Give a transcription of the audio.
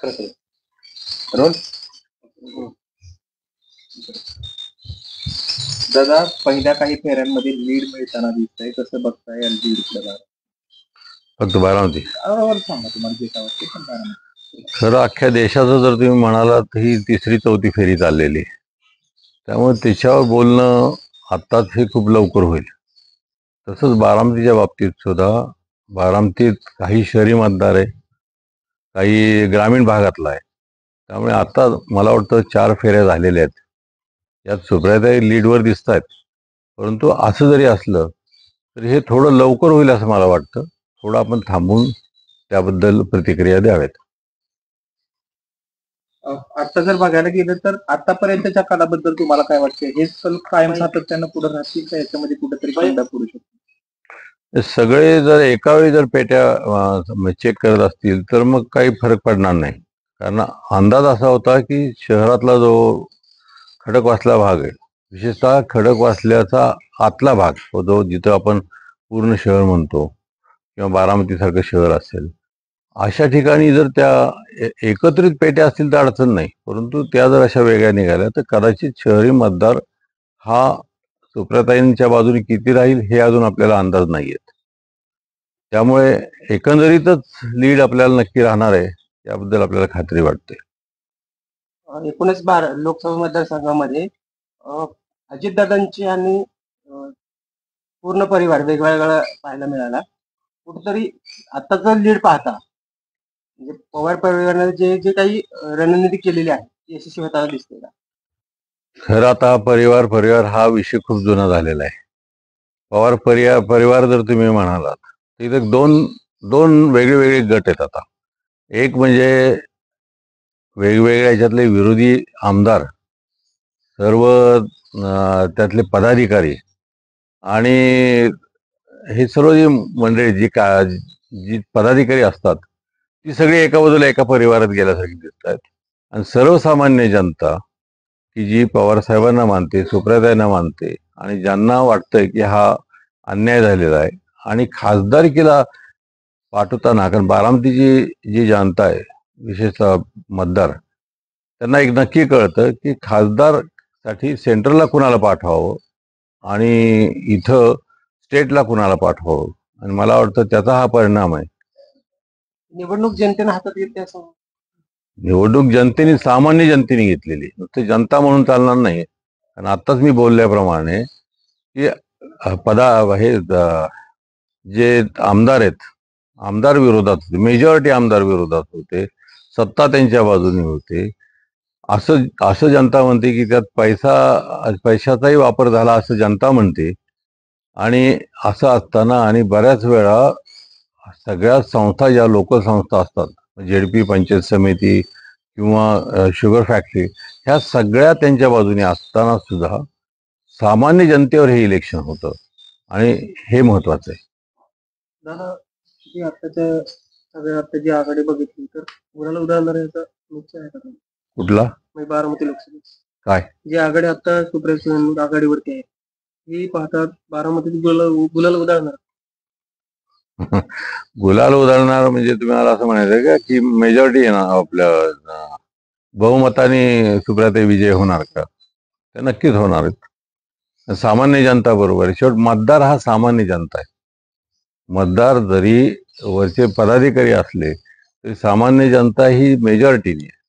Role दादा, पहिल्या काही फेऱ्यांमध्ये लीड मिळताना दिसतंय, कसं बघताय या लीड? फक्त बारामती सांगा तुम्हाला जे काय वाटतं पण बारामती. खरं अख्ख्या देशाचं जर तुम्ही म्हणालात ही तिसरी चौथी फेरी चाललेली, त्यामुळे त्याच्यावर बोलणं आत्ताच हे खूप लवकर होईल. तसंच बारामतीच्या बाबतीत सुद्धा बारामतीत काही शहरी मतदार आहे, काही ग्रामीण भागातला आहे. त्यामुळे आता मला वाटतं 4 फेऱ्या झालेल्या आहेत. यात सुप्रियाताई लीडवर दिसत आहेत. परंतु असं जरी असलं तर हे थोडं लवकर होईल असं मला वाटतं. थोडं आपण थांबून त्याबद्दल प्रतिक्रिया द्याव्यात. आता जर बघायला गेलं तर आतापर्यंतच्या काळाबद्दल तुम्हाला काय वाटतं? हे कल कायम सातत्यानं पुढे राहतील का याच्यामध्ये कुठेतरी खंड पडू शकतो? सगळे जर एका वेळी जर पेट्या चेक करत असतील तर मग काही फरक पडणार नाही. कारण अंदाज असा होता की शहरातला जो खडकवासला भाग आहे, विशेषतः खडकवासल्याचा आतला भाग, जो जिथं आपण पूर्ण शहर म्हणतो किंवा बारामतीसारखं शहर असेल, अशा ठिकाणी जर त्या एकत्रित पेट्या असतील तर अडचण नाही. परंतु त्या जर अशा वेगळ्या निघाल्या तर कदाचित शहरी मतदार हा सुप्रियाताईंच्या बाजूने किती राहील हे अजून आपल्याला अंदाज नाही येत. त्यामुळे एकंदरीतच लीड आपल्याला नक्की राहणार आहे याबद्दल आपल्याला खात्री वाटते. 19 लोकसभा मतदारसंघामध्ये अजितदादांची आणि पूर्ण परिवार वेगवेगळा पाहायला मिळाला. कुठेतरी आताचा लीड पाहता म्हणजे पवार परिवाराने जे जे काही रणनीती केलेली आहे ती यशस्वी होताना दिसते का? खरं आता परिवार हा विषय खूप जुना झालेला आहे. पवार परिवार जर तुम्ही म्हणालात तर इथे दोन वेगळे गट आहेत आता. एक म्हणजे वेगवेगळ्या याच्यातले विरोधी आमदार, सर्व त्यातले पदाधिकारी आणि हे सर्व जी मंडळी जी पदाधिकारी असतात ती सगळी एका बाजूला एका परिवारात गेल्यासारखी दिसत आहेत. आणि सर्वसामान्य जनता की जी पवार साहेबांना मानते, सुप्रियाताईंना मानते आणि ज्यांना वाटतंय की हा अन्याय झालेला आहे आणि खासदारकीला पाठवताना, कारण बारामतीची जी जनता आहे विशेषतः मतदार, त्यांना एक नक्की कळतं की खासदारसाठी सेंट्रलला कुणाला पाठवावं आणि इथं स्टेटला कुणाला पाठवावं. आणि मला वाटतं त्याचा हा परिणाम आहे. निवडणूक जनतेने हातात घेतली असं निवडणूक सामान्य जनतेने घेतलेली, नुसते जनता म्हणून चालणार नाही. कारण आत्ताच मी बोलल्याप्रमाणे की हे जे आमदार आहेत, आमदार विरोधात होते, मेजॉरिटी आमदार विरोधात होते, सत्ता त्यांच्या बाजूने होते. असं जनता म्हणते की त्यात पैशाचाही वापर झाला असं जनता म्हणते. आणि असं असताना आणि बऱ्याच वेळा सगळ्या संस्था ज्या लोकल संस्था असतात, जेडपी, पंचायत समिती किंवा शुगर फॅक्टरी, ह्या सगळ्या त्यांच्या बाजूने असताना सुद्धा सामान्य जनतेवर हे इलेक्शन होतं आणि हे महत्वाचं आहे. दादा, आताची आघाडी बघितली तर कोणाला उदाहरण याचा निश्चय आहे का? कुठला? बारामती लोकसभा काय जी आघाडी आता सुप्रिया आघाडीवरती आहे ही पाहतात बारामतीत गुलाल उदाहरणार? गुलाल उधळणार म्हणजे तुम्हाला असं म्हणायचं का की मेजॉरिटी येणार, आपल्या बहुमताने सुप्रियाताई विजय होणार का? ते नक्कीच होणार आहेत. सामान्य जनता बरोबर आहे. शेवट मतदार हा सामान्य जनता आहे. मतदार जरी वरचे पदाधिकारी असले तरी सामान्य जनता ही मेजॉरिटीने आहे.